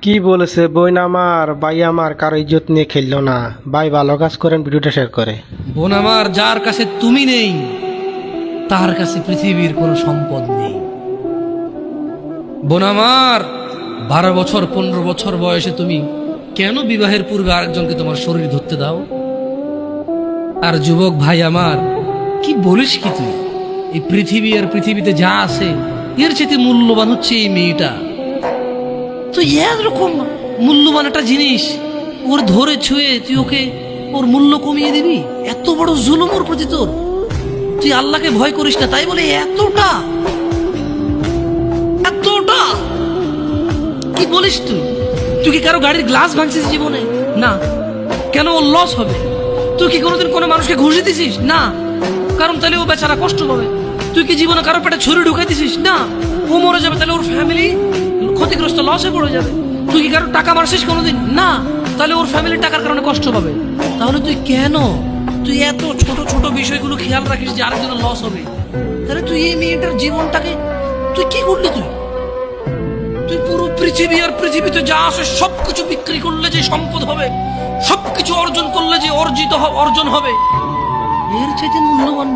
কি বলেছে বোন আমার ভাই আমার কারো ইজ্জত নিয়ে খেললো না। ভাই ভালো কাজ করেন, ভিডিওটা শেয়ার করে। বোন আমার, যার কাছে তুমি নেই তার কাছে পৃথিবীর কোনো সম্পদ নেই। বোন আমার, 12 বছর 15 বছর বয়সে তুমি কেন বিবাহের পূর্বে আরেকজনকে তোমার শরীর ধরতে দাও? আর যুবক ভাই আমার, কি বলিস কি তুই? এই পৃথিবী আর পৃথিবীতে যা আছে এর চেয়ে মূল্যবান হচ্ছে এই মেয়েটা। তো এরকম মূল্যবান একটা জিনিস ওর ধরে ছুঁয়ে তুই ওকে ওর মূল্য কমিয়ে দিবি? এত বড় জুলুম ওর প্রতি তোর! তুই আল্লাহকে ভয় করিস না তাই বলে এতটা এতটা কি বলিস তুই? তুই কি কারো গাড়ির গ্লাস ভাঙছিস জীবনে? না। কেন? ওর লস হবে। তুই কি কোনোদিন কোনো মানুষকে ঘুষি দিছিস? না, কারণ তাহলে ও বেচারা কষ্ট পাবে। তুই কি জীবনে কারো পেটে ছুরি ঢুকাই দিছিস? না, ও মরে যাবে, তাহলে ওর ফ্যামিলি ক্ষতিগ্রস্ত, লসে পড়ে যাবে। তুই কি কারো টাকা মারছিস কোনোদিন? না, তাহলে ওর ফ্যামিলি টাকার কারণে কষ্ট পাবে। তাহলে তুই এত ছোট ছোট বিষয়গুলো খেয়াল রাখিস যে আরেকজনের লস হবে? তাহলে তুই এই মেয়েটার জীবনটাকে তুই কি করলি? তুই পুরো পৃথিবী আর পৃথিবীতে যা আছে সবকিছু বিক্রি করলে যে সম্পদ হবে, সবকিছু অর্জন করলে যে অর্জন হবে, এর চাইতে মূল্যবান